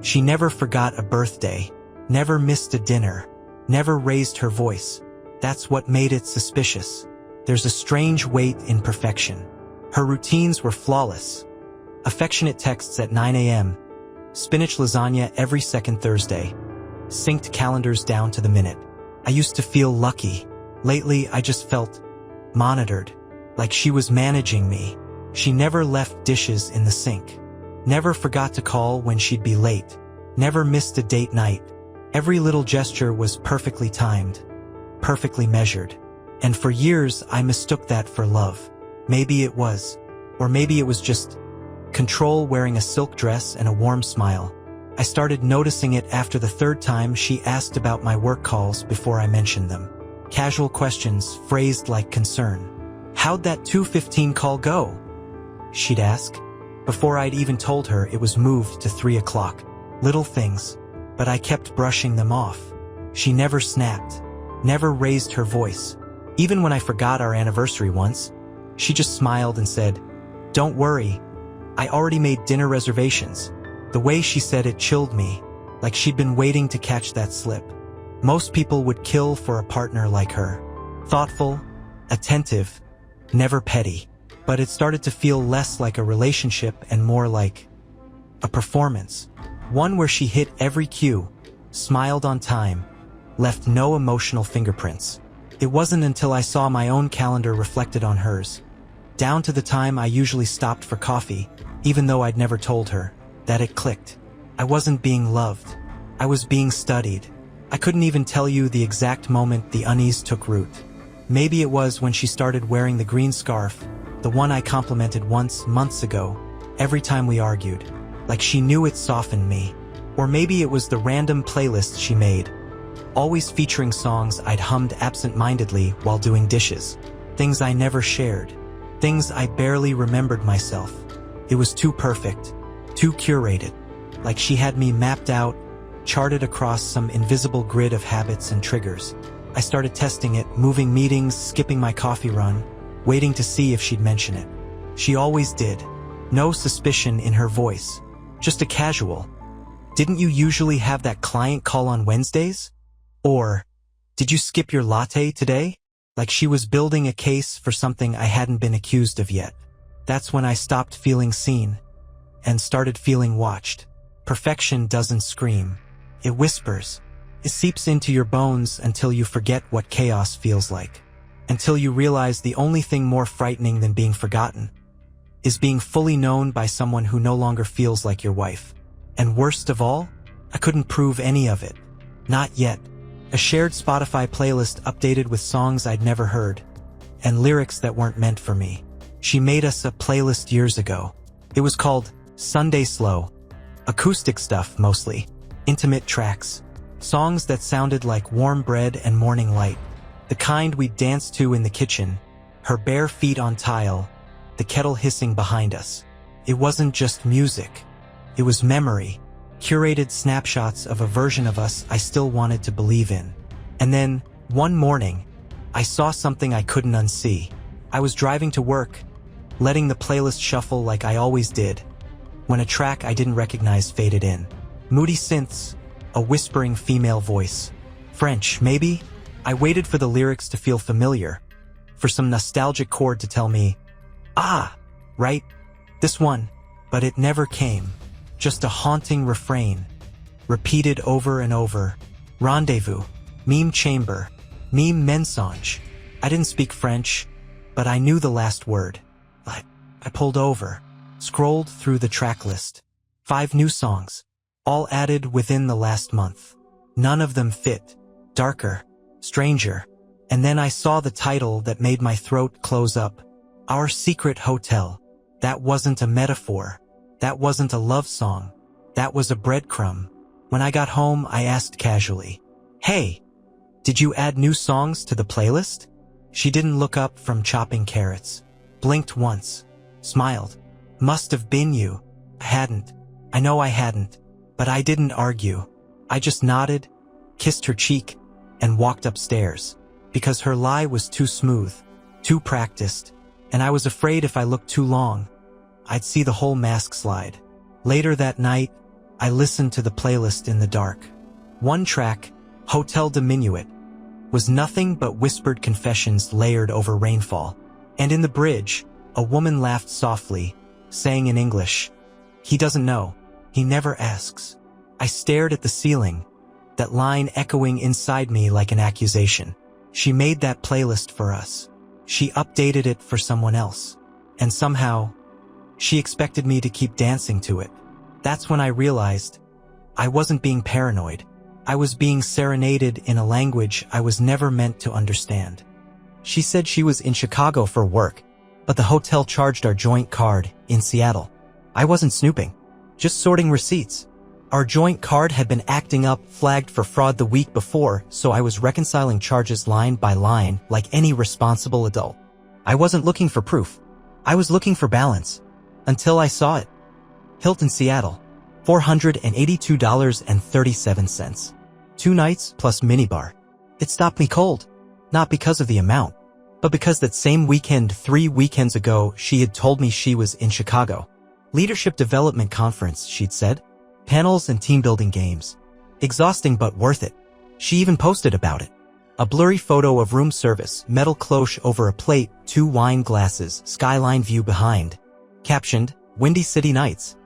She never forgot a birthday, never missed a dinner, never raised her voice. That's what made it suspicious. There's a strange weight in perfection. Her routines were flawless. Affectionate texts at 9 a.m., spinach lasagna every second Thursday, synced calendars down to the minute. I used to feel lucky. Lately, I just felt monitored, like she was managing me. She never left dishes in the sink, never forgot to call when she'd be late, never missed a date night. Every little gesture was perfectly timed, perfectly measured. And for years, I mistook that for love. Maybe it was, or maybe it was just control wearing a silk dress and a warm smile. I started noticing it after the third time she asked about my work calls before I mentioned them. Casual questions phrased like concern. "How'd that 2:15 call go?" she'd ask. Before I'd even told her it was moved to 3 o'clock. Little things, but I kept brushing them off. She never snapped, never raised her voice. Even when I forgot our anniversary once, she just smiled and said, "Don't worry, I already made dinner reservations." The way she said it chilled me, like she'd been waiting to catch that slip. Most people would kill for a partner like her. Thoughtful, attentive, never petty. But it started to feel less like a relationship and more like a performance. One where she hit every cue, smiled on time, left no emotional fingerprints. It wasn't until I saw my own calendar reflected on hers, down to the time I usually stopped for coffee, even though I'd never told her, that it clicked. I wasn't being loved. I was being studied. I couldn't even tell you the exact moment the unease took root. Maybe it was when she started wearing the green scarf, the one I complimented once months ago, every time we argued, like she knew it softened me. Or maybe it was the random playlist she made, always featuring songs I'd hummed absent-mindedly while doing dishes. Things I never shared. Things I barely remembered myself. It was too perfect, too curated, like she had me mapped out, charted across some invisible grid of habits and triggers. I started testing it, moving meetings, skipping my coffee run, waiting to see if she'd mention it. She always did. No suspicion in her voice, just a casual, "Didn't you usually have that client call on Wednesdays?" Or, "Did you skip your latte today?" Like she was building a case for something I hadn't been accused of yet. That's when I stopped feeling seen and started feeling watched. Perfection doesn't scream. It whispers. It seeps into your bones until you forget what chaos feels like. Until you realize the only thing more frightening than being forgotten is being fully known by someone who no longer feels like your wife. And worst of all, I couldn't prove any of it. Not yet. A shared Spotify playlist updated with songs I'd never heard, and lyrics that weren't meant for me. She made us a playlist years ago. It was called Sunday Slow. Acoustic stuff, mostly. Intimate tracks. Songs that sounded like warm bread and morning light. The kind we'd dance to in the kitchen, her bare feet on tile, the kettle hissing behind us. It wasn't just music. It was memory. Curated snapshots of a version of us I still wanted to believe in. And then, one morning, I saw something I couldn't unsee. I was driving to work, letting the playlist shuffle like I always did, when a track I didn't recognize faded in. Moody synths, a whispering female voice. French, maybe? I waited for the lyrics to feel familiar, for some nostalgic chord to tell me, "Ah, right, this one." But it never came. Just a haunting refrain, repeated over and over. Rendezvous, meme chamber, meme mensonge. I didn't speak French, but I knew the last word. I pulled over, scrolled through the track list. 5 new songs, all added within the last month. None of them fit. Darker, stranger. And then I saw the title that made my throat close up. Our Secret Hotel. That wasn't a metaphor. That wasn't a love song. That was a breadcrumb. When I got home, I asked casually, "Hey, did you add new songs to the playlist?" She didn't look up from chopping carrots. Blinked once. Smiled. "Must have been you." I hadn't. I know I hadn't. But I didn't argue. I just nodded, kissed her cheek, and walked upstairs. Because her lie was too smooth, too practiced, and I was afraid if I looked too long, I'd see the whole mask slide. Later that night, I listened to the playlist in the dark. One track, Hotel de Minuit, was nothing but whispered confessions layered over rainfall. And in the bridge, a woman laughed softly, saying in English, "He doesn't know. He never asks." I stared at the ceiling, that line echoing inside me like an accusation. She made that playlist for us. She updated it for someone else. And somehow, she expected me to keep dancing to it. That's when I realized I wasn't being paranoid. I was being serenaded in a language I was never meant to understand. She said she was in Chicago for work, but the hotel charged our joint card in Seattle. I wasn't snooping, just sorting receipts. Our joint card had been acting up, flagged for fraud the week before, so I was reconciling charges line by line like any responsible adult. I wasn't looking for proof. I was looking for balance. Until I saw it. Hilton Seattle. $482.37. 2 nights plus minibar. It stopped me cold. Not because of the amount, but because that same weekend 3 weekends ago she had told me she was in Chicago. Leadership Development Conference, she'd said. Panels and team-building games. Exhausting but worth it. She even posted about it. A blurry photo of room service, metal cloche over a plate, 2 wine glasses, skyline view behind. Captioned, "Windy City Nights."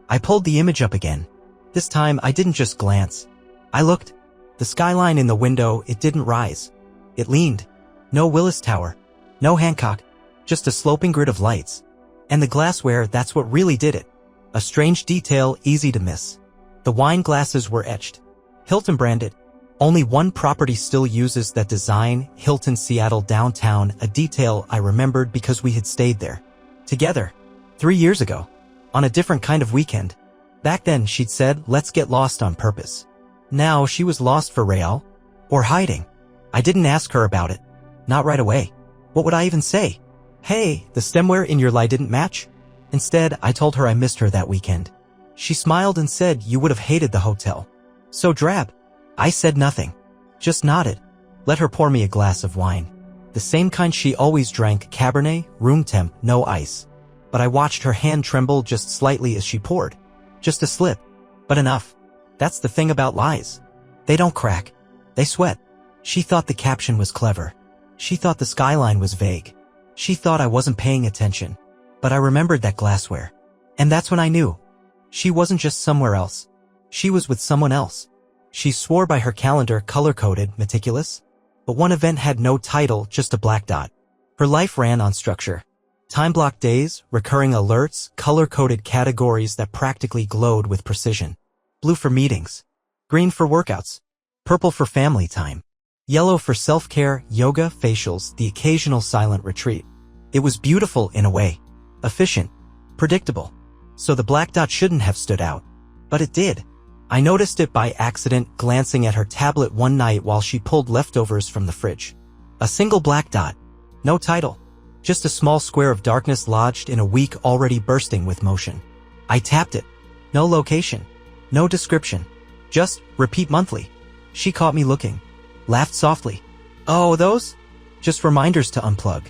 I pulled the image up again. This time I didn't just glance. I looked. The skyline in the window, it didn't rise. It leaned. No Willis Tower. No Hancock. Just a sloping grid of lights. And the glassware, that's what really did it. A strange detail, easy to miss. The wine glasses were etched. Hilton branded. Only one property still uses that design, Hilton Seattle downtown, a detail I remembered because we had stayed there. Together. 3 years ago. On a different kind of weekend. Back then, she'd said, let's get lost on purpose. Now, she was lost for real. Or hiding. I didn't ask her about it. Not right away. What would I even say? Hey, the stemware in your lie didn't match? Instead, I told her I missed her that weekend. She smiled and said you would have hated the hotel. So drab. I said nothing. Just nodded. Let her pour me a glass of wine. The same kind she always drank, Cabernet, room temp, no ice. But I watched her hand tremble just slightly as she poured. Just a slip. But enough. That's the thing about lies. They don't crack. They sweat. She thought the caption was clever. She thought the skyline was vague. She thought I wasn't paying attention. But I remembered that glassware. And that's when I knew. She wasn't just somewhere else. She was with someone else. She swore by her calendar, color-coded, meticulous. But one event had no title, just a black dot. Her life ran on structure. Time-blocked days, recurring alerts, color-coded categories that practically glowed with precision. Blue for meetings. Green for workouts. Purple for family time. Yellow for self-care, yoga, facials, the occasional silent retreat. It was beautiful in a way. Efficient. Predictable. So the black dot shouldn't have stood out. But it did. I noticed it by accident, glancing at her tablet one night while she pulled leftovers from the fridge. A single black dot. No title. Just a small square of darkness lodged in a week already bursting with motion. I tapped it. No location. No description. Just, repeat monthly. She caught me looking. Laughed softly. Oh, those? Just reminders to unplug.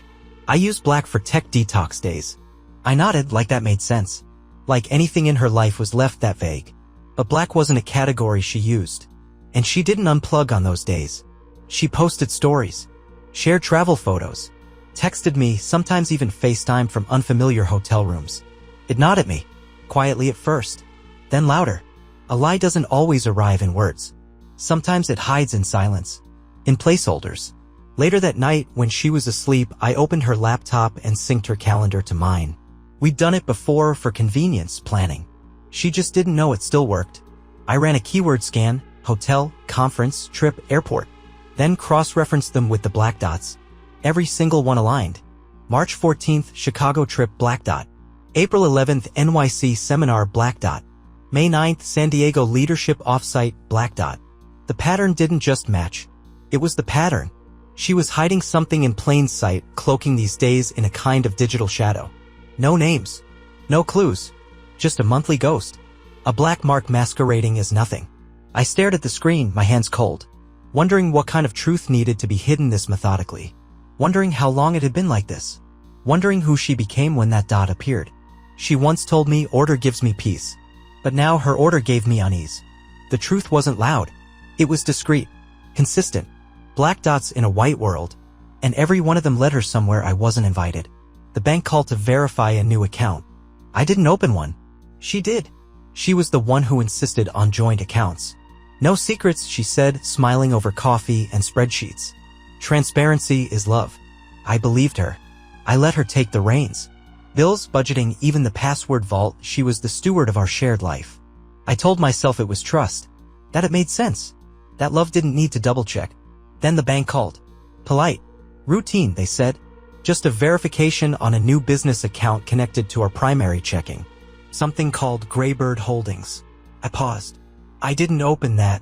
I use black for tech detox days. I nodded like that made sense. Like anything in her life was left that vague. But black wasn't a category she used. And she didn't unplug on those days. She posted stories. Shared travel photos. Texted me, sometimes even FaceTime from unfamiliar hotel rooms. It gnawed at me. Quietly at first. Then louder. A lie doesn't always arrive in words. Sometimes it hides in silence. In placeholders. Later that night, when she was asleep, I opened her laptop and synced her calendar to mine. We'd done it before for convenience planning. She just didn't know it still worked. I ran a keyword scan, hotel, conference, trip, airport. Then cross-referenced them with the black dots. Every single one aligned. March 14th, Chicago trip, black dot. April 11th, NYC seminar, black dot. May 9th, San Diego leadership offsite, black dot. The pattern didn't just match. It was the pattern. She was hiding something in plain sight, cloaking these days in a kind of digital shadow. No names. No clues. Just a monthly ghost. A black mark masquerading as nothing. I stared at the screen, my hands cold. Wondering what kind of truth needed to be hidden this methodically. Wondering how long it had been like this. Wondering who she became when that dot appeared. She once told me, order gives me peace. But now her order gave me unease. The truth wasn't loud. It was discreet, consistent, black dots in a white world, and every one of them led her somewhere I wasn't invited. The bank called to verify a new account. I didn't open one. She did. She was the one who insisted on joint accounts. No secrets, she said, smiling over coffee and spreadsheets. Transparency is love. I believed her. I let her take the reins. Bills, budgeting, even the password vault, she was the steward of our shared life. I told myself it was trust, that it made sense, that love didn't need to double-check. Then the bank called. Polite. Routine, they said. Just a verification on a new business account connected to our primary checking. Something called Graybird Holdings. I paused. I didn't open that,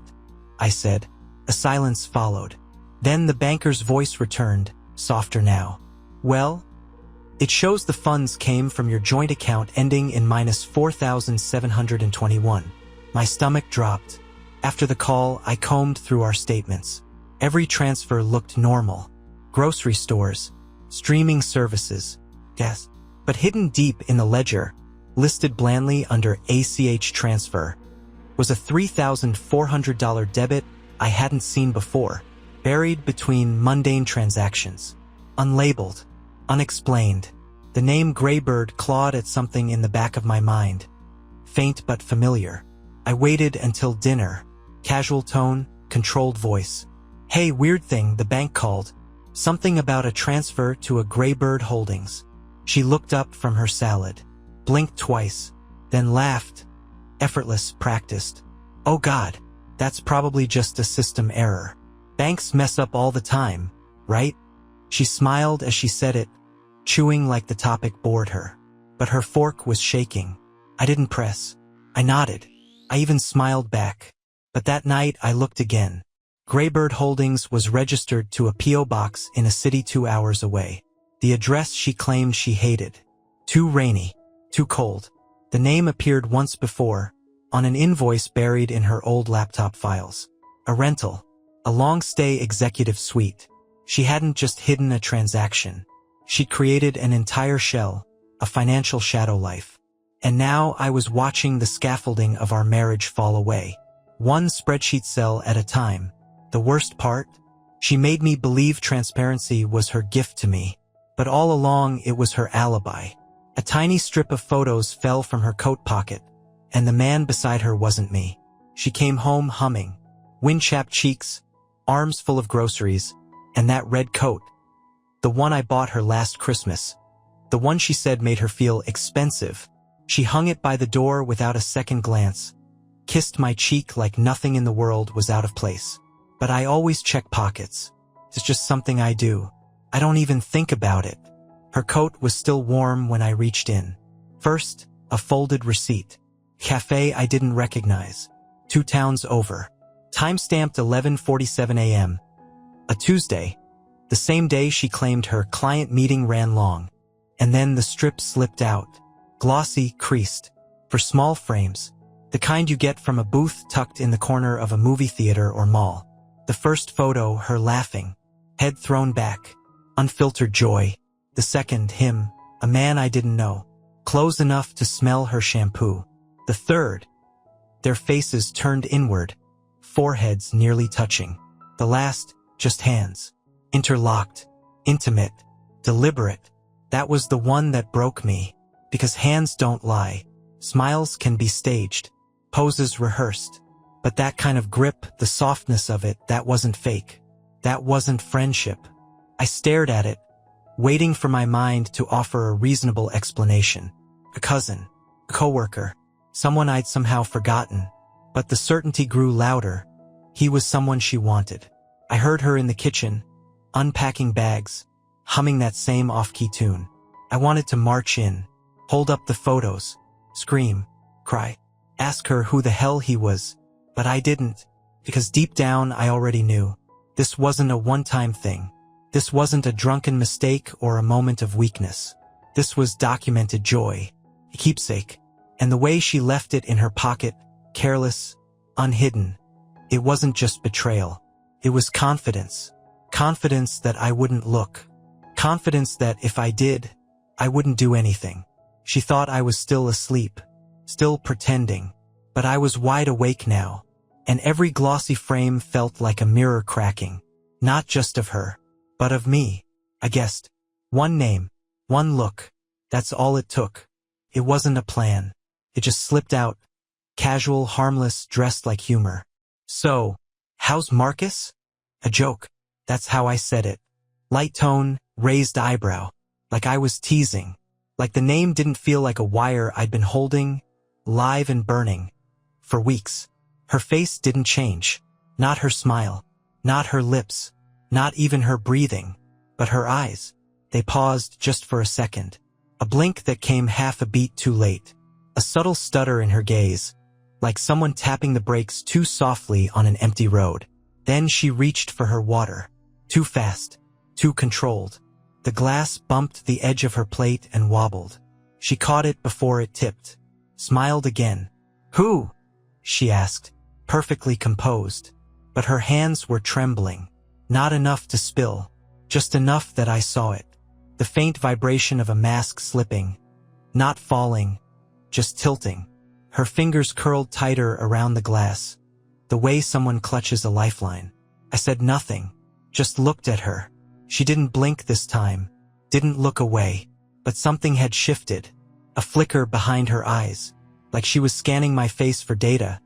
I said. A silence followed. Then the banker's voice returned, softer now. Well, it shows the funds came from your joint account ending in minus 4,721. My stomach dropped. After the call, I combed through our statements. Every transfer looked normal. Grocery stores, streaming services, gas. But hidden deep in the ledger, listed blandly under ACH transfer, was a $3,400 debit I hadn't seen before, buried between mundane transactions. Unlabeled, unexplained. The name Graybird clawed at something in the back of my mind. Faint but familiar. I waited until dinner. Casual tone, controlled voice. Hey, weird thing, the bank called. Something about a transfer to a Graybird Holdings. She looked up from her salad, blinked twice, then laughed. Effortless, practiced. Oh God, that's probably just a system error. Banks mess up all the time, right? She smiled as she said it, chewing like the topic bored her. But her fork was shaking. I didn't press. I nodded. I even smiled back. But that night I looked again. Graybird Holdings was registered to a P.O. box in a city 2 hours away. The address she claimed she hated. Too rainy. Too cold. The name appeared once before, on an invoice buried in her old laptop files. A rental. A long-stay executive suite. She hadn't just hidden a transaction. She'd created an entire shell, a financial shadow life. And now I was watching the scaffolding of our marriage fall away. One spreadsheet cell at a time. The worst part? She made me believe transparency was her gift to me. But all along it was her alibi. A tiny strip of photos fell from her coat pocket, and the man beside her wasn't me. She came home humming. Wind-chapped cheeks, arms full of groceries, and that red coat. The one I bought her last Christmas. The one she said made her feel expensive. She hung it by the door without a second glance, kissed my cheek like nothing in the world was out of place. But I always check pockets. It's just something I do. I don't even think about it. Her coat was still warm when I reached in. First, a folded receipt. Cafe I didn't recognize. 2 towns over. Time-stamped 11:47 a.m. A Tuesday. The same day she claimed her client meeting ran long. And then the strip slipped out. Glossy, creased. For small frames. The kind you get from a booth tucked in the corner of a movie theater or mall. The first photo, her laughing. Head thrown back. Unfiltered joy. The second, him. A man I didn't know. Close enough to smell her shampoo. The third. Their faces turned inward. Foreheads nearly touching. The last, just hands. Interlocked. Intimate. Deliberate. That was the one that broke me. Because hands don't lie. Smiles can be staged. Poses rehearsed. But that kind of grip, the softness of it, that wasn't fake. That wasn't friendship. I stared at it, waiting for my mind to offer a reasonable explanation. A cousin. A coworker. Someone I'd somehow forgotten. But the certainty grew louder. He was someone she wanted. I heard her in the kitchen, unpacking bags, humming that same off-key tune. I wanted to march in, hold up the photos, scream, cry, ask her who the hell he was. But I didn't, because deep down I already knew. This wasn't a one-time thing. This wasn't a drunken mistake or a moment of weakness. This was documented joy, a keepsake. And the way she left it in her pocket, careless, unhidden, it wasn't just betrayal. It was confidence. Confidence that I wouldn't look. Confidence that if I did, I wouldn't do anything. She thought I was still asleep, still pretending. But I was wide awake now, and every glossy frame felt like a mirror cracking, not just of her, but of me. I guessed. One name, one look, that's all it took. It wasn't a plan. It just slipped out, casual, harmless, dressed like humor. So, how's Marcus? A joke. That's how I said it. Light tone, raised eyebrow, like I was teasing, like the name didn't feel like a wire I'd been holding, live and burning, for weeks. Her face didn't change, not her smile, not her lips, not even her breathing, but her eyes. They paused just for a second, a blink that came half a beat too late, a subtle stutter in her gaze, like someone tapping the brakes too softly on an empty road. Then she reached for her water, too fast, too controlled. The glass bumped the edge of her plate and wobbled. She caught it before it tipped, smiled again. "Who?" she asked, perfectly composed. But her hands were trembling, not enough to spill, just enough that I saw it. The faint vibration of a mask slipping, not falling, just tilting. Her fingers curled tighter around the glass, the way someone clutches a lifeline. I said nothing, just looked at her. She didn't blink this time, didn't look away, but something had shifted, a flicker behind her eyes, like she was scanning my face for data,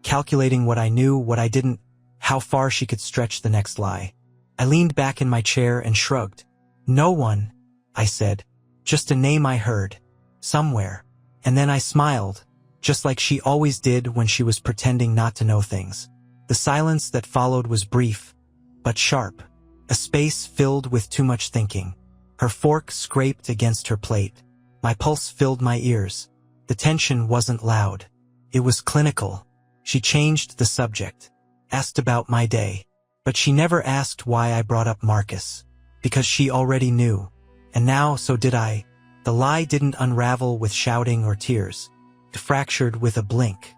calculating what I knew, what I didn't, how far she could stretch the next lie. I leaned back in my chair and shrugged. "No one," I said, "just a name I heard, somewhere." And then I smiled, just like she always did when she was pretending not to know things. The silence that followed was brief, but sharp, a space filled with too much thinking. Her fork scraped against her plate. My pulse filled my ears. The tension wasn't loud. It was clinical. She changed the subject, asked about my day, but she never asked why I brought up Marcus, because she already knew. And now, so did I. The lie didn't unravel with shouting or tears. It fractured with a blink,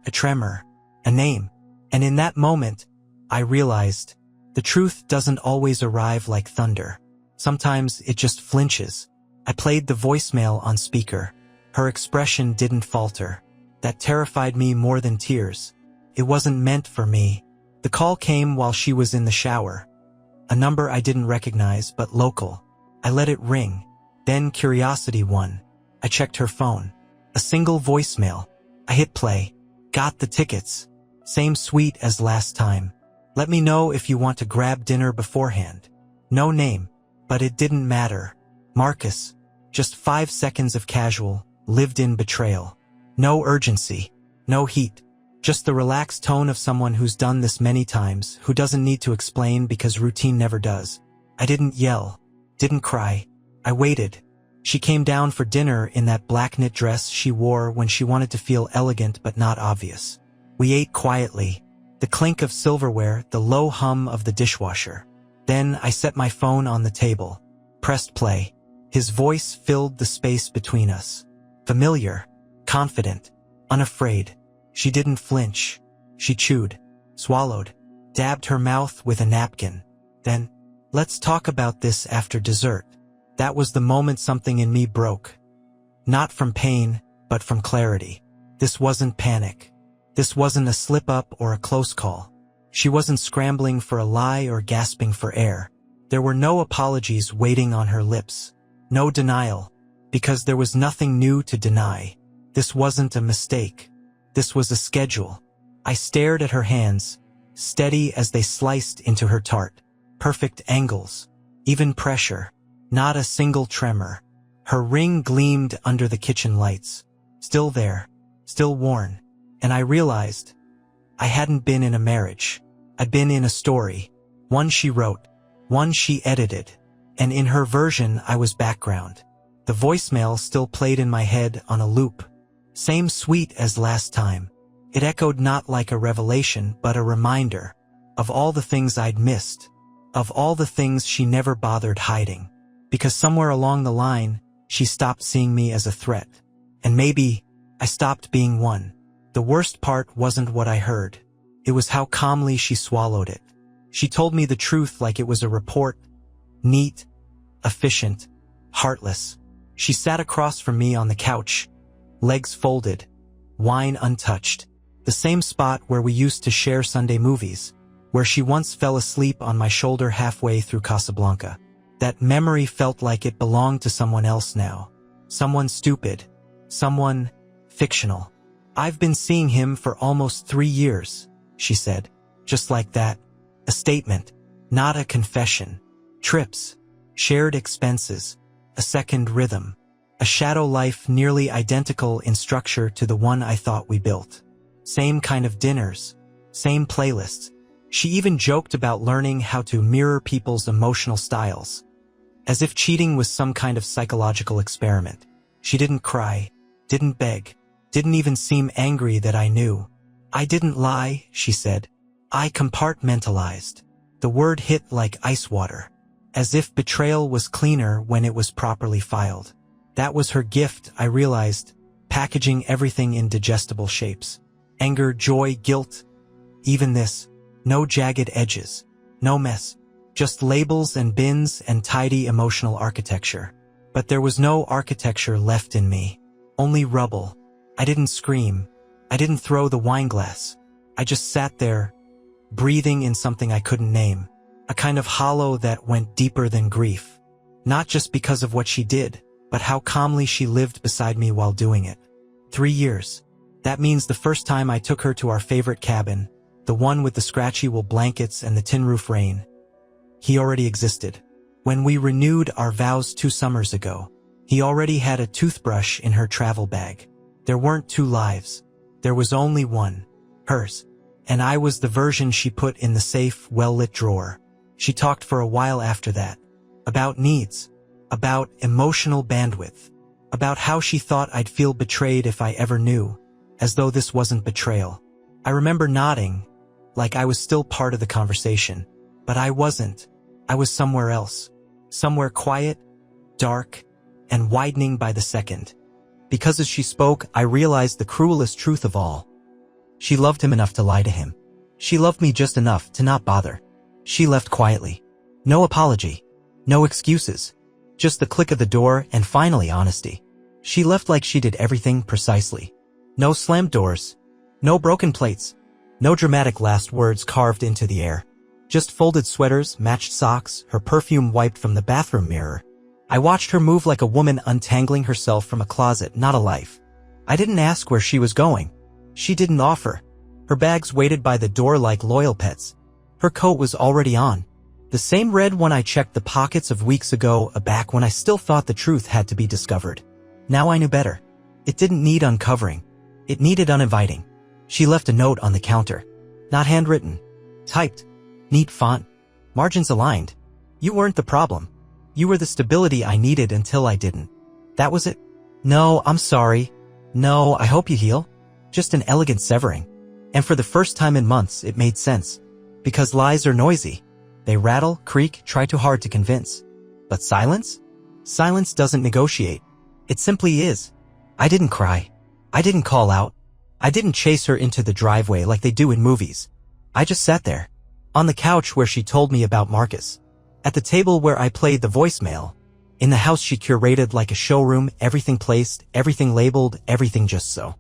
a tremor, a name. And in that moment, I realized the truth doesn't always arrive like thunder. Sometimes it just flinches. I played the voicemail on speaker. Her expression didn't falter. That terrified me more than tears. It wasn't meant for me. The call came while she was in the shower. A number I didn't recognize, but local. I let it ring. Then curiosity won. I checked her phone. A single voicemail. I hit play. Got the tickets. Same suite as last time. Let me know if you want to grab dinner beforehand. No name. But it didn't matter. Marcus. Just 5 seconds of casual, lived-in betrayal. No urgency. No heat. Just the relaxed tone of someone who's done this many times, who doesn't need to explain because routine never does. I didn't yell. Didn't cry. I waited. She came down for dinner in that black knit dress she wore when she wanted to feel elegant but not obvious. We ate quietly. The clink of silverware, the low hum of the dishwasher. Then I set my phone on the table. Pressed play. His voice filled the space between us. Familiar. Confident. Unafraid. She didn't flinch. She chewed. Swallowed. Dabbed her mouth with a napkin. Then, "Let's talk about this after dessert." That was the moment something in me broke. Not from pain, but from clarity. This wasn't panic. This wasn't a slip-up or a close call. She wasn't scrambling for a lie or gasping for air. There were no apologies waiting on her lips. No denial, because there was nothing new to deny. This wasn't a mistake. This was a schedule. I stared at her hands, steady as they sliced into her tart. Perfect angles. Even pressure. Not a single tremor. Her ring gleamed under the kitchen lights. Still there. Still worn. And I realized I hadn't been in a marriage. I'd been in a story. One she wrote. One she edited. And in her version, I was background. The voicemail still played in my head on a loop. Same sweet as last time. It echoed not like a revelation, but a reminder of all the things I'd missed, of all the things she never bothered hiding. Because somewhere along the line, she stopped seeing me as a threat. And maybe I stopped being one. The worst part wasn't what I heard. It was how calmly she swallowed it. She told me the truth like it was a report. Neat, efficient, heartless. She sat across from me on the couch, legs folded, wine untouched. The same spot where we used to share Sunday movies, where she once fell asleep on my shoulder halfway through Casablanca. That memory felt like it belonged to someone else now. Someone stupid. Someone fictional. "I've been seeing him for almost 3 years, she said. Just like that. A statement, not a confession. Trips, shared expenses, a second rhythm. A shadow life nearly identical in structure to the one I thought we built. Same kind of dinners, same playlists. She even joked about learning how to mirror people's emotional styles. As if cheating was some kind of psychological experiment. She didn't cry, didn't beg, didn't even seem angry that I knew. I didn't lie, she said. I compartmentalized. The word hit like ice water. As if betrayal was cleaner when it was properly filed. That was her gift, I realized, packaging everything in digestible shapes. Anger, joy, guilt. Even this. No jagged edges. No mess. Just labels and bins and tidy emotional architecture. But there was no architecture left in me. Only rubble. I didn't scream. I didn't throw the wine glass. I just sat there, breathing in something I couldn't name. A kind of hollow that went deeper than grief. Not just because of what she did, but how calmly she lived beside me while doing it. 3 years. That means the first time I took her to our favorite cabin, the one with the scratchy wool blankets and the tin roof rain. He already existed. When we renewed our vows 2 summers ago, he already had a toothbrush in her travel bag. There weren't 2 lives. There was only one. Hers. And I was the version she put in the safe, well-lit drawer. She talked for a while after that. About needs. About emotional bandwidth. About how she thought I'd feel betrayed if I ever knew. As though this wasn't betrayal. I remember nodding, like I was still part of the conversation. But I wasn't. I was somewhere else. Somewhere quiet, dark, and widening by the second. Because as she spoke, I realized the cruelest truth of all. She loved him enough to lie to him. She loved me just enough to not bother. She left quietly. No apology. No excuses. Just the click of the door and finally honesty. She left like she did everything precisely. No slammed doors. No broken plates. No dramatic last words carved into the air. Just folded sweaters, matched socks, her perfume wiped from the bathroom mirror. I watched her move like a woman untangling herself from a closet, not a life. I didn't ask where she was going. She didn't offer. Her bags waited by the door like loyal pets. Her coat was already on. The same red one I checked the pockets of weeks ago, back when I still thought the truth had to be discovered. Now I knew better. It didn't need uncovering. It needed uninviting. She left a note on the counter. Not handwritten. Typed. Neat font. Margins aligned. You weren't the problem. You were the stability I needed until I didn't. That was it. No, I'm sorry. No, I hope you heal. Just an elegant severing. And for the first time in months, it made sense. Because lies are noisy. They rattle, creak, try too hard to convince. But silence? Silence doesn't negotiate. It simply is. I didn't cry. I didn't call out. I didn't chase her into the driveway like they do in movies. I just sat there. On the couch where she told me about Marcus. At the table where I played the voicemail. In the house she curated like a showroom, everything placed, everything labeled, everything just so.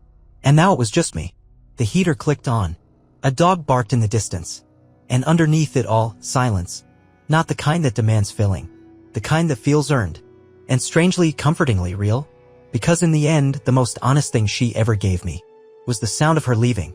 And now it was just me. The heater clicked on. A dog barked in the distance. And underneath it all, silence. Not the kind that demands filling. The kind that feels earned. And strangely, comfortingly real. Because in the end, the most honest thing she ever gave me was the sound of her leaving.